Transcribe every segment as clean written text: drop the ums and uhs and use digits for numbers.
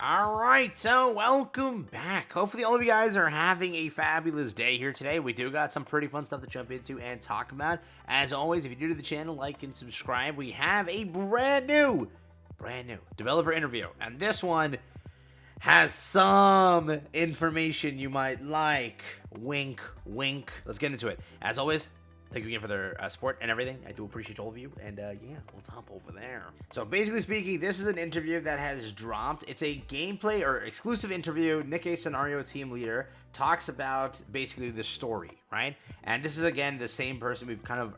Alright, so welcome back. Hopefully all of you guys are having a fabulous day here today. We do got some pretty fun stuff to jump into and talk about. As always, if you're new to the channel, like and subscribe. We have a brand new developer interview. And this one has some information you might like. Wink, wink. Let's get into it. As always, thank you again for their support and everything. I do appreciate all of you. And yeah, let's hop over there. So basically speaking, this is an interview that has dropped. It's a gameplay or exclusive interview. Nikke, scenario team leader, talks about basically the story, right? And this is, again, the same person we've kind of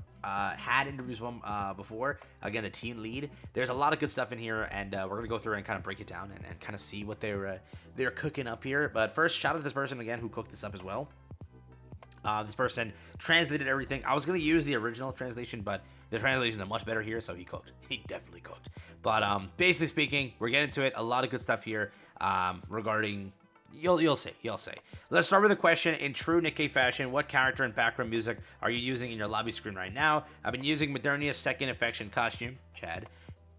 had interviews from before. Again, the team lead. There's a lot of good stuff in here, and we're going to go through and kind of break it down and kind of see what they're cooking up here. But first, shout out to this person, again, who cooked this up as well. This person translated everything. I was going to use the original translation, but the translations are much better here, so he cooked. He definitely cooked. But basically speaking, we're getting to it. A lot of good stuff here regarding... You'll see. Let's start with a question. In true Nikke fashion, what character and background music are you using in your lobby screen right now? I've been using Modernia's second affection costume, Chad,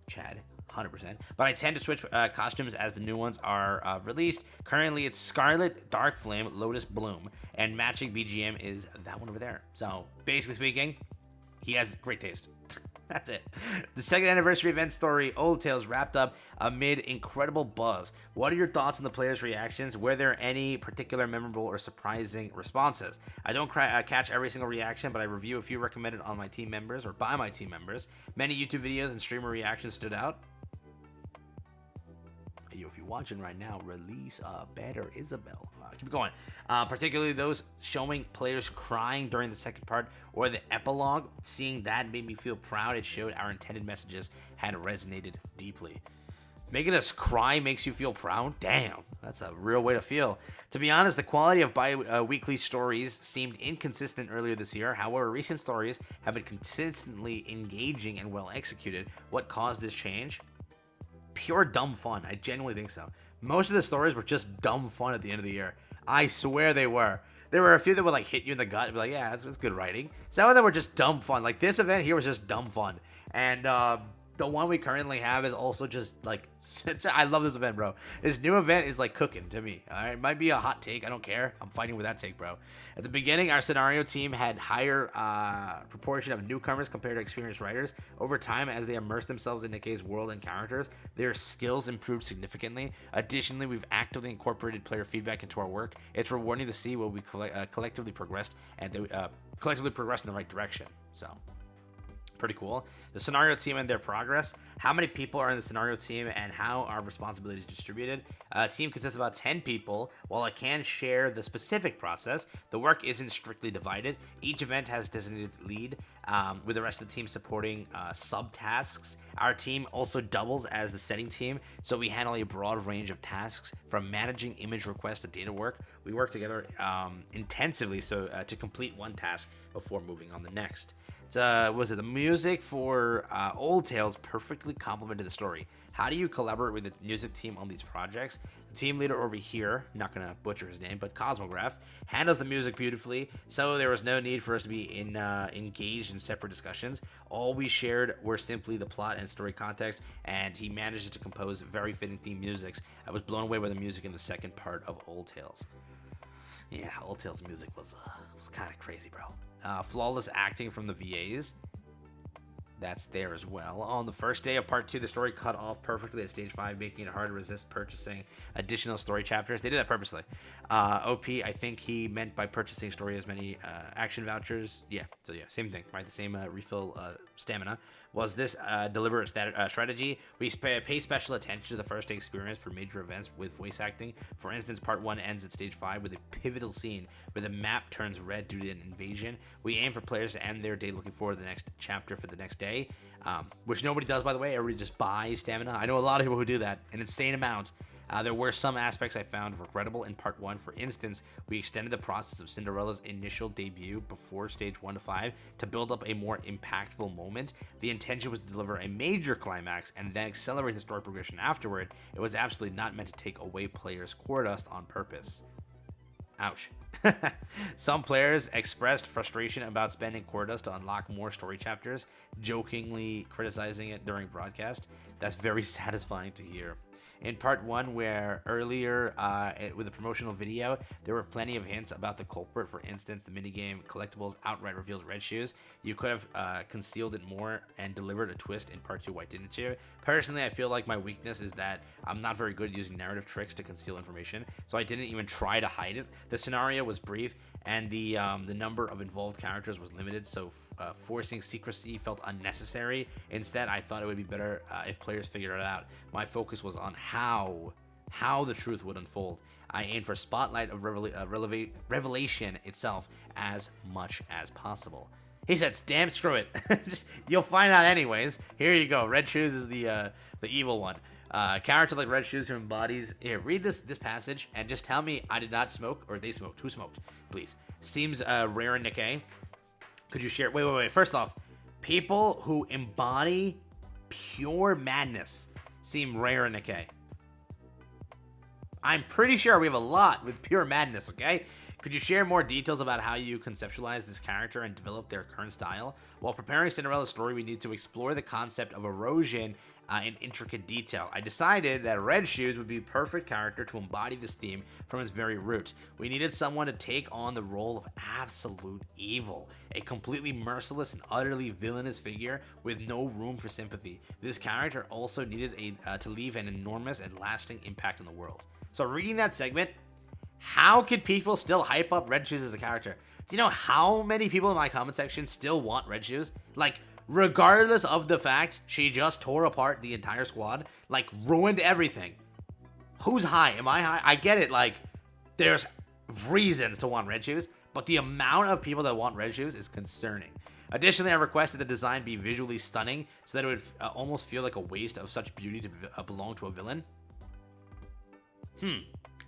100%. But I tend to switch costumes as the new ones are released. Currently, it's Scarlet, Dark Flame, Lotus Bloom, and matching BGM is that one over there. So, basically speaking, he has great taste. That's it. The second anniversary event story, Old Tales, wrapped up amid incredible buzz. What are your thoughts on the players' reactions? Were there any particular memorable or surprising responses? I don't catch every single reaction, but I review a few recommended on my team members or by my team members. Many YouTube videos and streamer reactions stood out. If you're watching right now, release better Isabel. Keep going. Particularly those showing players crying during the second part or the epilogue. Seeing that made me feel proud. It showed our intended messages had resonated deeply. Making us cry makes you feel proud? Damn, that's a real way to feel. To be honest, the quality of bi-weekly stories seemed inconsistent earlier this year. However, recent stories have been consistently engaging and well executed. What caused this change? Pure dumb fun. I genuinely think so. Most of the stories were just dumb fun at the end of the year. I swear they were. There were a few that would like hit you in the gut and be like, yeah, that's good writing. Some of them were just dumb fun. Like this event here was just dumb fun. And the one we currently have is also just like, I love this event, bro. This new event is like cooking to me. All right, it might be a hot take. I don't care. I'm fighting with that take, bro. At the beginning, our scenario team had higher proportion of newcomers compared to experienced writers. Over time, as they immersed themselves in Nikke's world and characters, their skills improved significantly. Additionally, we've actively incorporated player feedback into our work. It's rewarding to see what we collectively progressed and collectively progressed in the right direction. So, pretty cool. The scenario team and their progress. How many people are in the scenario team and how are responsibilities distributed? A team consists of about 10 people. While I can share the specific process, the work isn't strictly divided. Each event has designated lead, with the rest of the team supporting subtasks. Our team also doubles as the setting team, so we handle a broad range of tasks from managing image requests to data work. We work together intensively to complete one task before moving on the next. The music for Old Tales perfectly complemented the story. How do you collaborate with the music team on these projects? The team leader over here, not gonna butcher his name, but Cosmograph, handles the music beautifully, so there was no need for us to be engaged in separate discussions. All we shared were simply the plot and story context, and he managed to compose very fitting theme musics. I was blown away by the music in the second part of Old Tales. Yeah, Old Tales music was kind of crazy, bro. Flawless acting from the VAs. That's there as well. On the first day of part 2, the story cut off perfectly at stage 5, making it hard to resist purchasing additional story chapters. They did that purposely. OP, I think he meant by purchasing story as many action vouchers. Yeah, so yeah, same thing, right? The same refill stamina. Was this deliberate strategy? We pay special attention to the first day experience for major events with voice acting. For instance, part 1 ends at stage 5 with a pivotal scene where the map turns red due to an invasion. We aim for players to end their day looking forward to the next chapter for the next day, which nobody does, by the way. Everybody just buys stamina. I know a lot of people who do that, an insane amount. There were some aspects I found regrettable in part 1. For instance, we extended the process of Cinderella's initial debut before stage 1 to 5 to build up a more impactful moment. The intention was to deliver a major climax and then accelerate the story progression afterward. It was absolutely not meant to take away players' core dust on purpose. Ouch. Some players expressed frustration about spending core dust to unlock more story chapters, jokingly criticizing it during broadcast. That's very satisfying to hear. In part 1, where earlier with the promotional video, there were plenty of hints about the culprit. For instance, the minigame collectibles outright reveals red shoes. You could have concealed it more and delivered a twist in part 2. Why didn't you? Personally, I feel like my weakness is that I'm not very good at using narrative tricks to conceal information, so I didn't even try to hide it. The scenario was brief, and the number of involved characters was limited, so forcing secrecy felt unnecessary. Instead, I thought it would be better if players figured it out. My focus was on how the truth would unfold. I aimed for spotlight of revelation itself as much as possible. He said, damn, screw it. Just, you'll find out anyways. Here you go. Red Shoes is the evil one. Character like Red Shoes who embodies... Here, read this passage and just tell me I did not smoke or they smoked. Who smoked? Please. Seems rare in Nikke. Could you share... Wait. First off, people who embody pure madness seem rare in Nikke. I'm pretty sure we have a lot with pure madness, okay? Could you share more details about how you conceptualize this character and develop their current style? While preparing Cinderella's story, we need to explore the concept of erosion in intricate detail. I decided that Red Shoes would be a perfect character to embody this theme from its very root. We needed someone to take on the role of absolute evil, a completely merciless and utterly villainous figure with no room for sympathy. This character also needed to leave an enormous and lasting impact on the world. So reading that segment, how could people still hype up Red Shoes as a character? Do you know how many people in my comment section still want Red Shoes? Like, regardless of the fact she just tore apart the entire squad, like, ruined everything. Who's high? Am I high? I get it, like, there's reasons to want Red Shoes, but the amount of people that want Red Shoes is concerning. Additionally, I requested the design be visually stunning so that it would almost feel like a waste of such beauty to belong to a villain.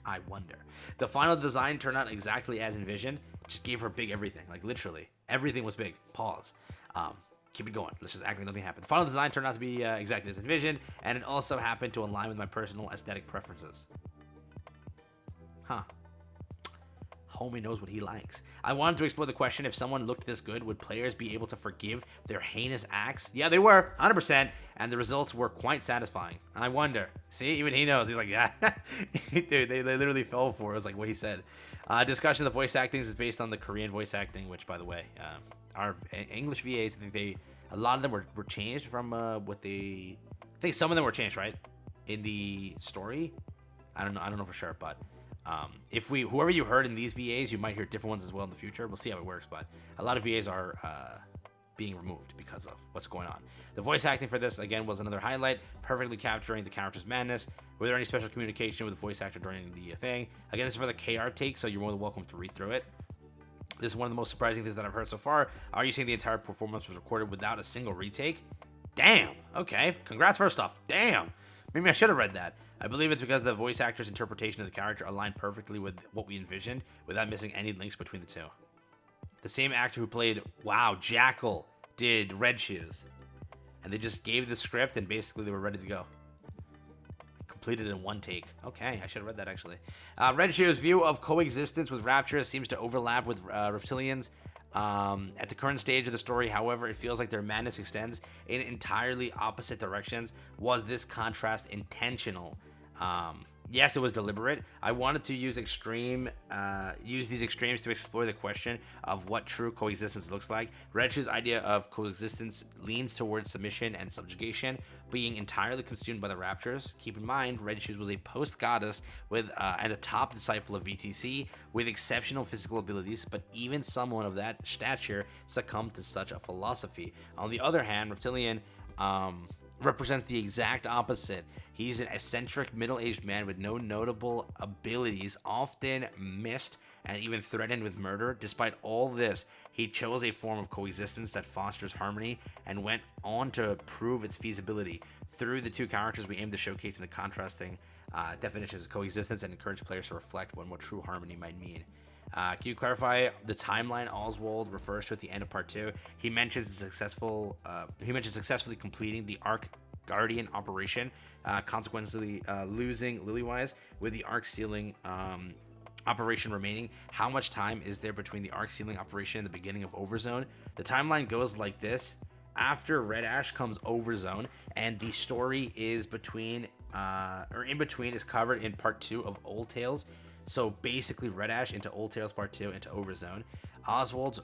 I wonder. The final design turned out exactly as envisioned. Just gave her big everything. Like, literally. Everything was big. Pause. Keep it going. Let's just act like nothing happened. The final design turned out to be exactly as envisioned, and it also happened to align with my personal aesthetic preferences. Homie knows what he likes. I wanted to explore the question, if someone looked this good, would players be able to forgive their heinous acts? Yeah, they were, 100%, and the results were quite satisfying. I wonder. See, even he knows. He's like, yeah. Dude, they literally fell for it. It was like what he said. Discussion of the voice acting is based on the Korean voice acting, which, by the way, our English VAs, I think a lot of them were changed from what they... I think some of them were changed, right? In the story? I don't know for sure, but... whoever you heard in these VAs, you might hear different ones as well in the future. We'll see how it works, but a lot of VAs are being removed because of what's going on. The voice acting for this, again, was another highlight, perfectly capturing the character's madness. Were there any special communication with the voice actor during the thing? Again, this is for the KR take, so you're more than welcome to read through it. This is one of the most surprising things that I've heard so far. Are you saying the entire performance was recorded without a single retake? Damn. Okay. Congrats first off. Damn. Maybe I should have read that. I believe it's because the voice actor's interpretation of the character aligned perfectly with what we envisioned without missing any links between the two. The same actor who played, Jackal did Red Shoes. And they just gave the script and basically they were ready to go. Completed in one take. Okay, I should have read that actually. Red Shoes' view of coexistence with Raptors seems to overlap with Reptilians. At the current stage of the story, however, it feels like their madness extends in entirely opposite directions. Was this contrast intentional? Yes, it was deliberate. I wanted to use these extremes to explore the question of what true coexistence looks like. Red Shoes' idea of coexistence leans towards submission and subjugation, being entirely consumed by the Raptors. Keep in mind, Red Shoes was a post-goddess with and a top disciple of VTC with exceptional physical abilities, but even someone of that stature succumbed to such a philosophy. On the other hand, Reptilian represents the exact opposite. He's an eccentric middle-aged man with no notable abilities, often missed and even threatened with murder. Despite all this, he chose a form of coexistence that fosters harmony and went on to prove its feasibility. Through the two characters, we aim to showcase the contrasting definitions of coexistence and encourage players to reflect on what true harmony might mean. Can you clarify the timeline Oswald refers to at the end of part 2? He mentions successfully completing the Arc Guardian operation, consequently losing Lilywise with the Arc Sealing operation remaining. How much time is there between the Arc Sealing operation and the beginning of Overzone? The timeline goes like this. After Red Ash comes Overzone, and the story is between or in between, is covered in part 2 of Old Tales. So basically, Red Ash into Old Tales part 2 into Overzone. Oswald's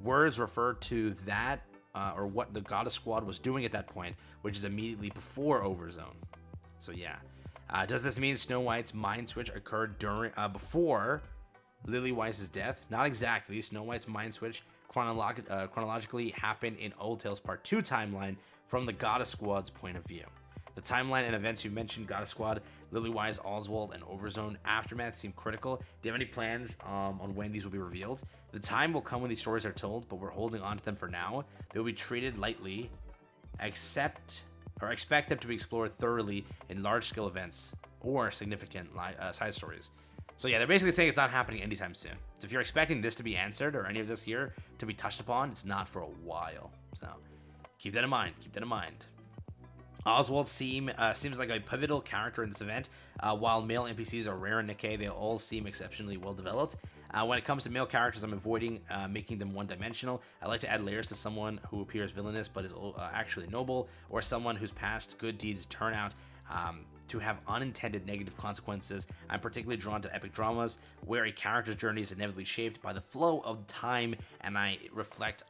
words refer to that, or what the Goddess Squad was doing at that point, which is immediately before Overzone. So yeah. Does this mean Snow White's mind switch occurred before Lily Weiss's death? Not exactly. Snow White's mind switch chronologically happened in Old Tales Part 2 timeline from the Goddess Squad's point of view. The timeline and events you mentioned, Goddess Squad, Lily Weiss, Oswald, and Overzone Aftermath, seem critical. Do you have any plans on when these will be revealed? The time will come when these stories are told, but we're holding on to them for now. They will be treated lightly, expect them to be explored thoroughly in large-scale events or significant side stories. So yeah, they're basically saying it's not happening anytime soon. So if you're expecting this to be answered or any of this here to be touched upon, it's not for a while. So keep that in mind. Keep that in mind. Oswald seems like a pivotal character in this event. While male NPCs are rare in Nikke, they all seem exceptionally well developed. When it comes to male characters, I'm avoiding making them one-dimensional. I like to add layers to someone who appears villainous but is actually noble, or someone whose past good deeds turn out to have unintended negative consequences. I'm particularly drawn to epic dramas where a character's journey is inevitably shaped by the flow of time, and I reflect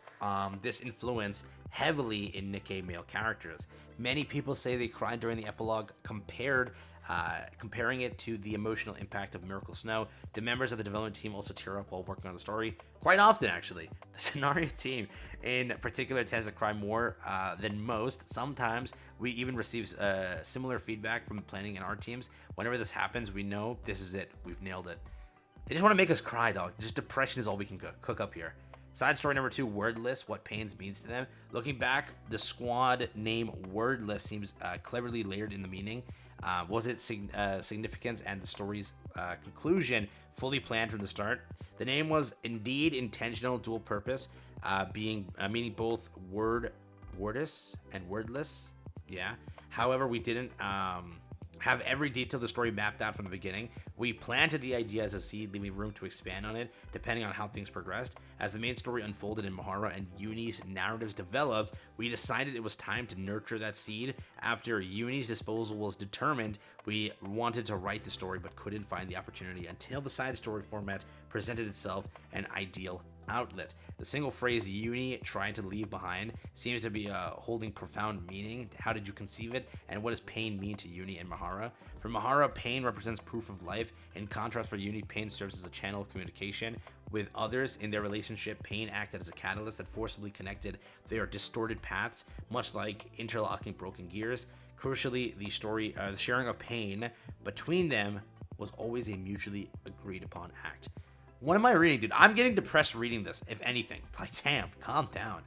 this influence heavily in Nikke male characters. Many people say they cried during the epilogue, comparing it to the emotional impact of Miracle Snow. Do members of the development team also tear up while working on the story? Quite often, actually. The scenario team in particular tends to cry more than most. Sometimes we even receive similar feedback from planning and art teams. Whenever this happens, we know this is it. We've nailed it. They just want to make us cry, dog. Just depression is all we can cook up here. Side story number 2, Wordless, what pains means to them. Looking back, the squad name Wordless seems cleverly layered in the meaning. Was it significance and the story's conclusion fully planned from the start? The name was indeed intentional, dual purpose, meaning both wordless and wordless. Yeah. However, we didn't have every detail of the story mapped out from the beginning. We planted the idea as a seed, leaving room to expand on it depending on how things progressed. As the main story unfolded in Mahara and Uni's narratives developed, we decided it was time to nurture that seed. After Uni's disposal was determined, we wanted to write the story but couldn't find the opportunity until the side story format presented itself an ideal outlet. The single phrase Uni trying to leave behind seems to be holding profound meaning. How did you conceive it, and what does pain mean to Uni and Mahara? For Mahara, pain represents proof of life. In contrast, for Uni, pain serves as a channel of communication with others. In their relationship, pain acted as a catalyst that forcibly connected their distorted paths, much like interlocking broken gears. Crucially, the sharing of pain between them was always a mutually agreed upon act. What am I reading, dude? I'm getting depressed reading this, if anything. Like, damn, calm down.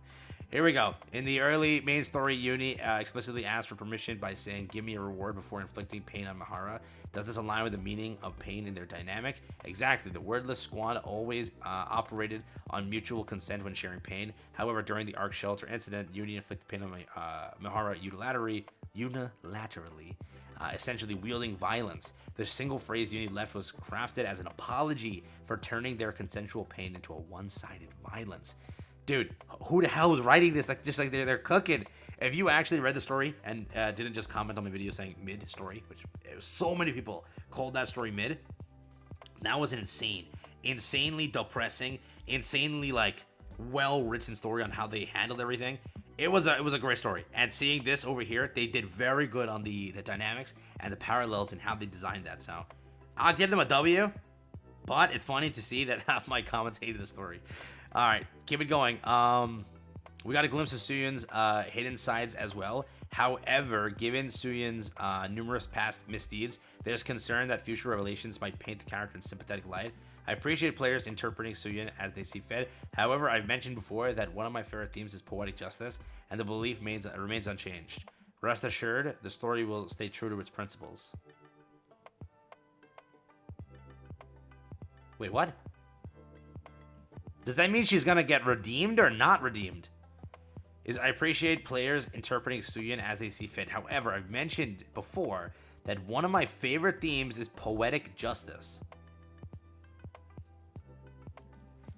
Here we go. In the early main story, Uni explicitly asked for permission by saying, "Give me a reward," before inflicting pain on Mahara. Does this align with the meaning of pain in their dynamic? Exactly. The Wordless squad always operated on mutual consent when sharing pain. However, during the Ark Shelter incident, Uni inflicted pain on Mahara unilaterally, essentially wielding violence. The single phrase Uni left was crafted as an apology for turning their consensual pain into a one-sided violence. Dude, who the hell was writing this? Like, just like they're cooking. If you actually read the story and didn't just comment on my video saying mid story, which so many people called that story mid, that was an insanely depressing, insanely like well-written story on how they handled everything. It was a great story. And seeing this over here, they did very good on the dynamics and the parallels and how they designed that. So I'll give them a W, but it's funny to see that half my comments hated the story. All right, keep it going. We got a glimpse of Syuen's hidden sides as well. However, given Syuen's numerous past misdeeds, there's concern that future revelations might paint the character in sympathetic light. I appreciate players interpreting Syuen as they see fit. However, I've mentioned before that one of my favorite themes is poetic justice, and the belief remains unchanged. Rest assured, the story will stay true to its principles. Wait, what? Does that mean she's gonna get redeemed or not redeemed? I appreciate players interpreting Syuen as they see fit. However, I've mentioned before that one of my favorite themes is poetic justice.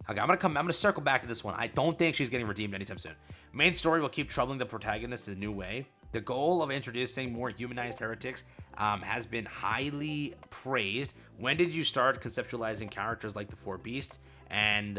Okay, I'm gonna circle back to this one. I don't think she's getting redeemed anytime soon. Main story will keep troubling the protagonist in a new way. The goal of introducing more humanized heretics has been highly praised. When did you start conceptualizing characters like the Four Beasts? And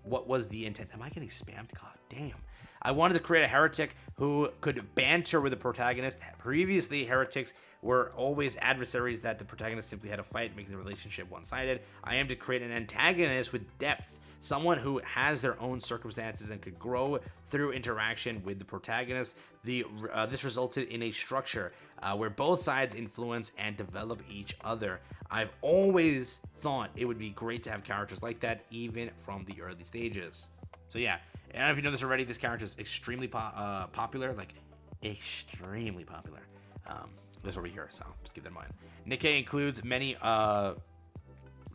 what was the intent? Am I getting spammed? God damn. I wanted to create a heretic who could banter with the protagonist. Previously, heretics were always adversaries that the protagonist simply had to fight, making the relationship one-sided. I aim to create an antagonist with depth, someone who has their own circumstances and could grow through interaction with the protagonist. This resulted in a structure where both sides influence and develop each other. I've always thought it would be great to have characters like that, even from the early stages. So yeah, I don't know if you know this already, this character is extremely popular, like extremely popular. This over here, so just keep that in mind. Nikke includes many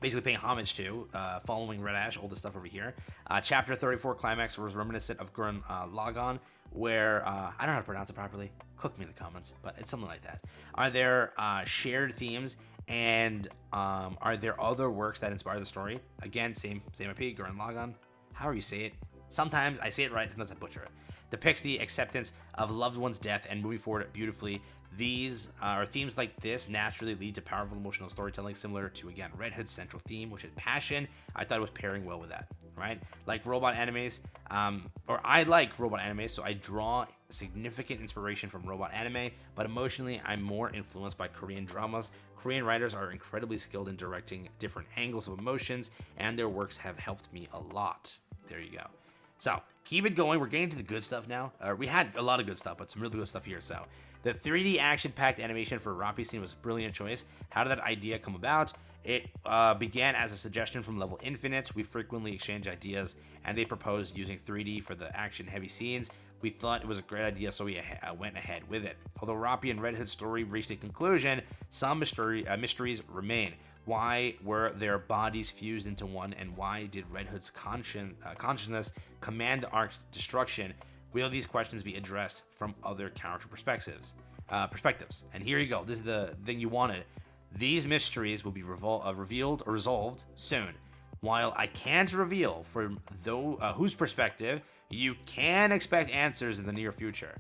basically paying homage to, following Red Ash, all this stuff over here. Chapter 34 Climax was reminiscent of Gurren Lagann, where, I don't know how to pronounce it properly, cook me in the comments, but it's something like that. Are there shared themes, and are there other works that inspire the story? Again, same IP, Gurren Lagann, however you say it. Sometimes I say it right, sometimes I butcher it. Depicts the acceptance of loved one's death and moving forward beautifully. These or themes like this naturally lead to powerful emotional storytelling, similar to, again, Red Hood's central theme, which is passion. I thought it was pairing well with that, right? Like robot animes, or I like robot animes, so I draw significant inspiration from robot anime, but emotionally, I'm more influenced by Korean dramas. Korean writers are incredibly skilled in directing different angles of emotions, and their works have helped me a lot. There you go. So, keep it going. We're getting to the good stuff now. We had a lot of good stuff, but some really good stuff here. So, the 3D action-packed animation for RAPI scene was a brilliant choice. How did that idea come about? It began as a suggestion from Level Infinite. We frequently exchange ideas, and they proposed using 3D for the action-heavy scenes. We thought it was a great idea, so we went ahead with it. Although RAPI and Red Hood's story reached a conclusion, some mysteries remain. Why were their bodies fused into one, and why did Red Hood's consciousness command the Ark's destruction? Will these questions be addressed from other character perspectives? And here you go. This is the thing you wanted. These mysteries will be revealed or resolved soon. While I can't reveal from whose perspective, you can expect answers in the near future.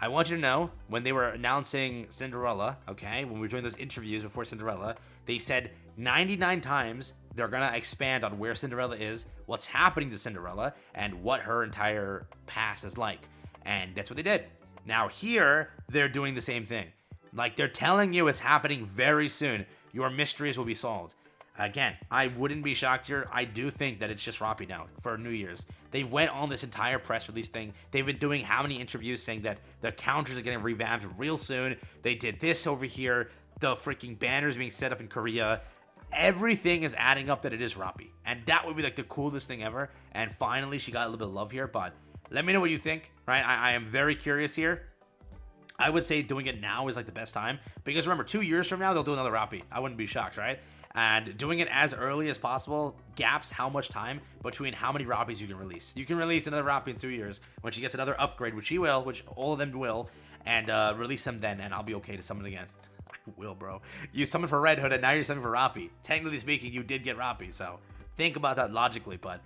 I want you to know, when they were announcing Cinderella, okay, when we were doing those interviews before Cinderella, they said 99 times they're gonna expand on where Cinderella is, what's happening to Cinderella, and what her entire past is like. And that's what they did. Now here, they're doing the same thing. Like, they're telling you it's happening very soon. Your mysteries will be solved. Again, I wouldn't be shocked here. I do think that it's just RAPI now for New Year's. They went on this entire press release thing. They've been doing how many interviews saying that the counters are getting revamped real soon. They did this over here. The freaking banners being set up in Korea. Everything is adding up that it is RAPI. And that would be like the coolest thing ever. And finally, she got a little bit of love here. But let me know what you think, right? I am very curious here. I would say doing it now is like the best time. Because remember, 2 years from now, they'll do another RAPI. I wouldn't be shocked, right? And doing it as early as possible gaps how much time between how many RAPIs you can release. You can release another RAPI in 2 years when she gets another upgrade, which she will, which all of them will, and release them then, and I'll be okay to summon again. I will, bro. You summoned for Red Hood, and now you're summoning for RAPI. Technically speaking, you did get RAPI, so think about that logically, but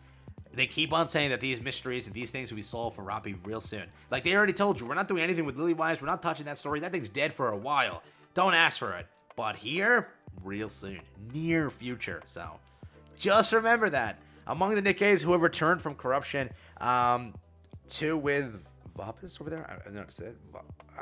they keep on saying that these mysteries and these things will be solved for RAPI real soon. Like they already told you, we're not doing anything with Lillywise, we're not touching that story, that thing's dead for a while. Don't ask for it. But here, real soon, near future. So just remember that. Among the Nikkes who have returned from corruption, two with Vapis over there. I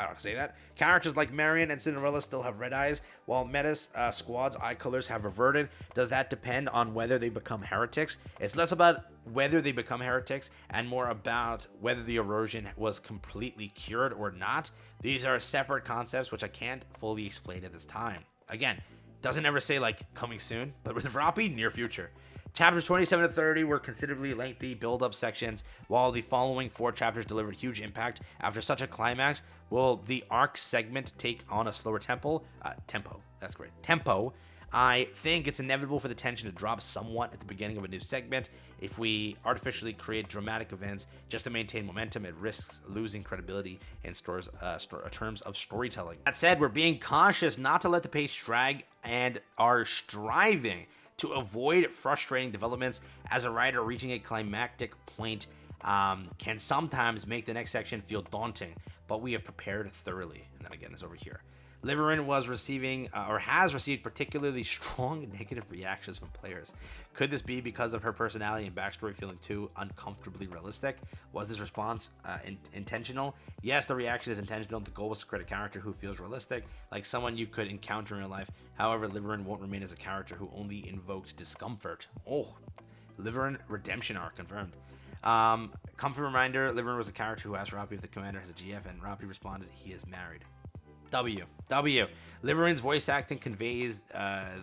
don't say that. Characters like Marion and Cinderella still have red eyes, while Meta's squad's eye colors have reverted. Does that depend on whether they become heretics? It's less about whether they become heretics and more about whether the erosion was completely cured or not. These are separate concepts which I can't fully explain at this time. Again, doesn't ever say like coming soon, but with RAPI, near future. Chapters 27 to 30 were considerably lengthy build-up sections, while the following 4 chapters delivered huge impact. After such a climax, will the arc segment take on a slower tempo? That's great. Tempo. I think it's inevitable for the tension to drop somewhat at the beginning of a new segment. If we artificially create dramatic events just to maintain momentum, it risks losing credibility in terms of storytelling. That said, we're being cautious not to let the pace drag and are striving to avoid frustrating developments. As a writer, reaching a climactic point can sometimes make the next section feel daunting, but we have prepared thoroughly. And then again, this over here. Liverin was receiving or has received particularly strong negative reactions from players. Could this be because of her personality and backstory feeling too uncomfortably realistic? Was this response intentional? Yes, the reaction is intentional. The goal was to create a character who feels realistic, like someone you could encounter in real life. However, Liverin won't remain as a character who only invokes discomfort. Oh, Liverin redemption arc confirmed. Comfort reminder, Liverin was a character who asked RAPI if the commander has a GF, and RAPI responded, he is married. W. Liverin's voice acting conveys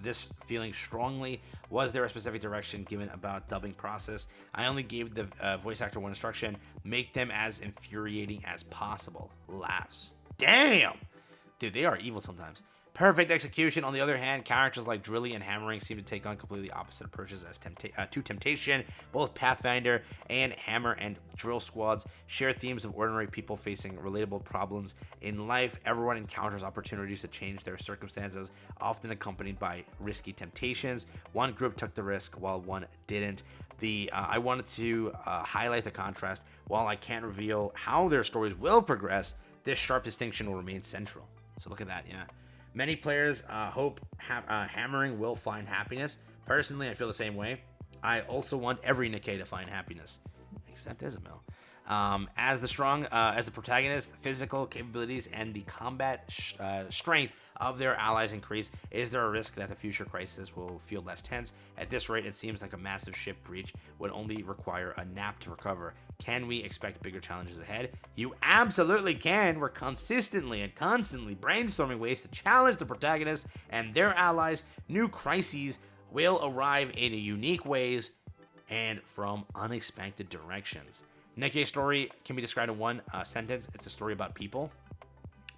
this feeling strongly. Was there a specific direction given about dubbing process? I only gave the voice actor one instruction: make them as infuriating as possible. Laughs. Damn! Dude, they are evil sometimes. Perfect execution. On the other hand, characters like Drilly and Hammering seem to take on completely opposite approaches as to temptation. Both Pathfinder and Hammer and Drill squads share themes of ordinary people facing relatable problems in life. Everyone encounters opportunities to change their circumstances, often accompanied by risky temptations. One group took the risk while one didn't. I wanted to highlight the contrast. While I can't reveal how their stories will progress, this sharp distinction will remain central. So look at that, yeah. Many players hope Hammering will find happiness. Personally, I feel the same way. I also want every Nikke to find happiness, except Isabel. As the protagonist, physical capabilities and the combat strength of their allies increase, is there a risk that the future crisis will feel less tense? At this rate, it seems like a massive ship breach would only require a nap to recover. Can we expect bigger challenges ahead? You absolutely can. We're consistently and constantly brainstorming ways to challenge the protagonist and their allies. New crises will arrive in unique ways and from unexpected directions. Nikke's story can be described in one sentence. It's a story about people.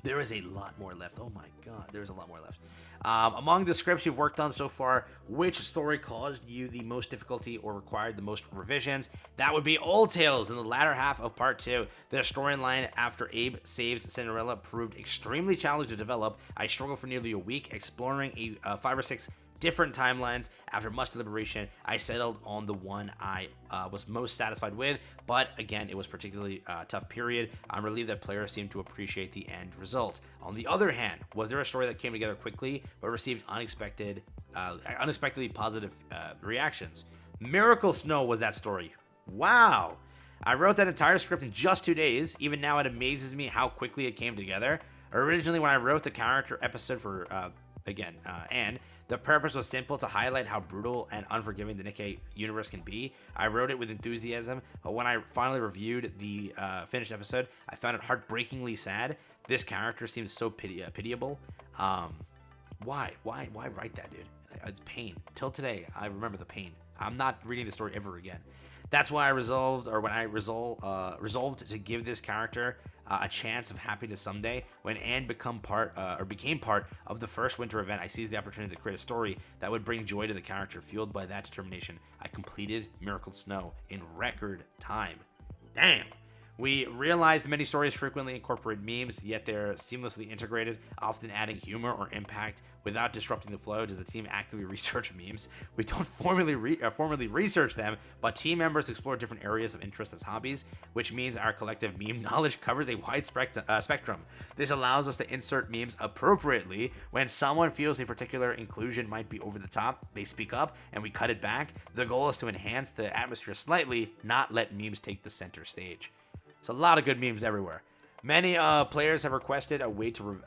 There is a lot more left. Oh my god, there's a lot more left. Among the scripts you've worked on so far, which story caused you the most difficulty or required the most revisions? That would be Old Tales in the latter half of part 2. The storyline after Abe saves Cinderella proved extremely challenging to develop. I struggled for nearly a week exploring 5 or 6 different timelines. After much deliberation, I settled on the one I was most satisfied with, but again, it was particularly tough period. I'm relieved that players seem to appreciate the end result. On the other hand, was there a story that came together quickly but received unexpectedly positive reactions? Miracle Snow was that story. Wow. I wrote that entire script in just 2 days. Even now, it amazes me how quickly it came together. Originally, when I wrote the character episode for Anne, the purpose was simple: to highlight how brutal and unforgiving the Nikke universe can be. I wrote it with enthusiasm, but when I finally reviewed the finished episode, I found it heartbreakingly sad. This character seems so pitiable. Why write that, dude? It's pain. Till today, I remember the pain. I'm not reading the story ever again. That's why I resolved to give this character a chance of happiness someday. When Anne became part of the first winter event, I seized the opportunity to create a story that would bring joy to the character. Fueled by that determination, I completed Miracle Snow in record time. Damn. We realized many stories frequently incorporate memes, yet they're seamlessly integrated, often adding humor or impact without disrupting the flow. Does the team actively research memes? We don't formally research them, but team members explore different areas of interest as hobbies, which means our collective meme knowledge covers a wide spectrum. This allows us to insert memes appropriately. When someone feels a particular inclusion might be over the top, they speak up and we cut it back. The goal is to enhance the atmosphere slightly, not let memes take the center stage. It's a lot of good memes everywhere. Many players have requested a way to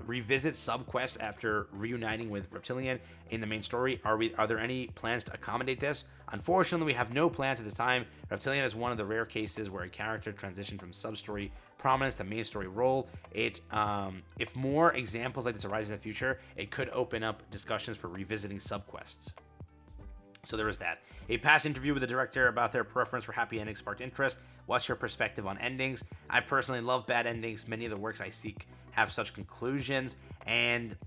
revisit subquests after reuniting with Reptilian in the main story. Are there any plans to accommodate this? Unfortunately, we have no plans at this time. Reptilian is one of the rare cases where a character transitioned from sub-story prominence to main story role. If more examples like this arise in the future, it could open up discussions for revisiting subquests. So there is that. A past interview with the director about their preference for happy endings sparked interest. What's your perspective on endings? I personally love bad endings. Many of the works I seek have such conclusions, and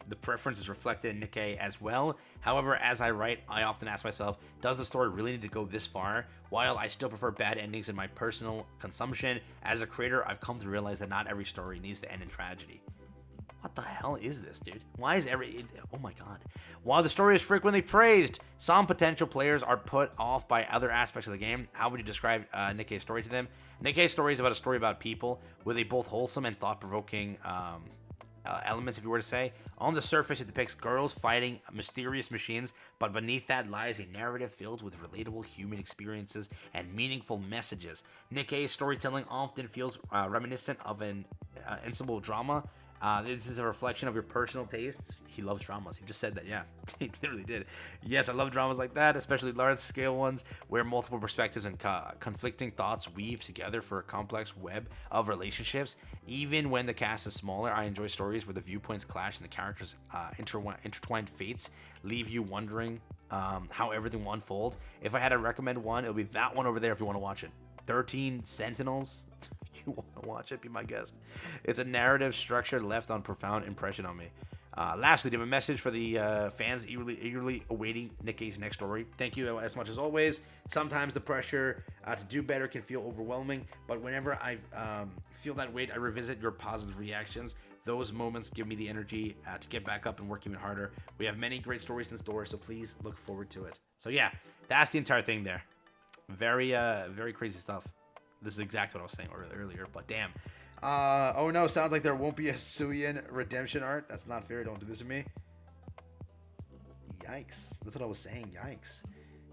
the preference is reflected in Nikke as well. However, as I write, I often ask myself, does the story really need to go this far? While I still prefer bad endings in my personal consumption, as a creator, I've come to realize that not every story needs to end in tragedy. What the hell is this, dude? Why is oh my god. While the story is frequently praised, some potential players are put off by other aspects of the game. How would you describe Nikke's story to them? Nikke's story is about a story about people with a both wholesome and thought-provoking elements, if you were to say. On the surface, it depicts girls fighting mysterious machines, but beneath that lies a narrative filled with relatable human experiences and meaningful messages. Nikke's storytelling often feels reminiscent of an ensemble drama. This is a reflection of your personal tastes. He loves dramas. He just said that, yeah. He literally did. Yes, I love dramas like that, especially large-scale ones where multiple perspectives and conflicting thoughts weave together for a complex web of relationships. Even when the cast is smaller, I enjoy stories where the viewpoints clash and the characters' intertwined fates leave you wondering how everything will unfold. If I had to recommend one, it would be that one over there if you want to watch it. 13 Sentinels. If you want to watch it, be my guest. It's a narrative structure left on profound impression on me. Lastly, do you have a message for the fans eagerly awaiting Nikke's next story? Thank you as much as always. Sometimes the pressure to do better can feel overwhelming, but whenever I feel that weight, I revisit your positive reactions. Those moments give me the energy to get back up and work even harder. We have many great stories in store, so please look forward to it. So yeah, that's the entire thing there. Very crazy stuff. This is exactly what I was saying earlier, but damn. Oh no, sounds like there won't be a Syuen redemption art. That's not fair. Don't do this to me. Yikes. That's what I was saying. Yikes.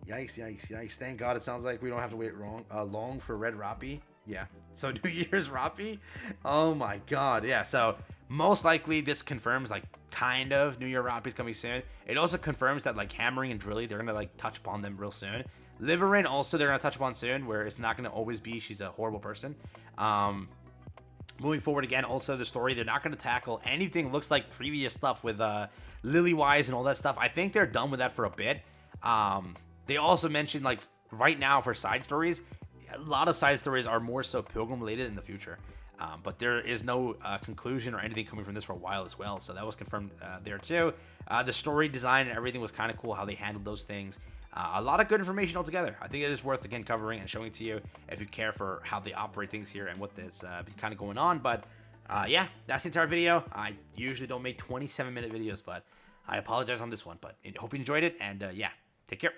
Yikes. Thank God it sounds like we don't have to wait long for Red RAPI. Yeah. So New Year's RAPI? Oh my God. Yeah. So most likely this confirms like kind of New Year RAPI's coming soon. It also confirms that like Hammering and Drilly, they're going to like touch upon them real soon. Liverin also they're going to touch upon soon, where it's not going to always be she's a horrible person. Moving forward again, also the story, they're not going to tackle anything looks like previous stuff with Lily-wise and all that stuff. I think they're done with that for a bit. They also mentioned like right now for side stories, a lot of side stories are more so Pilgrim related in the future. But there is no conclusion or anything coming from this for a while as well. So that was confirmed there too. The story design and everything was kind of cool how they handled those things. A lot of good information altogether. I think it is worth, again, covering and showing to you if you care for how they operate things here and what that's been kind of going on. But yeah, that's the entire video. I usually don't make 27-minute videos, but I apologize on this one. But I hope you enjoyed it. And yeah, take care.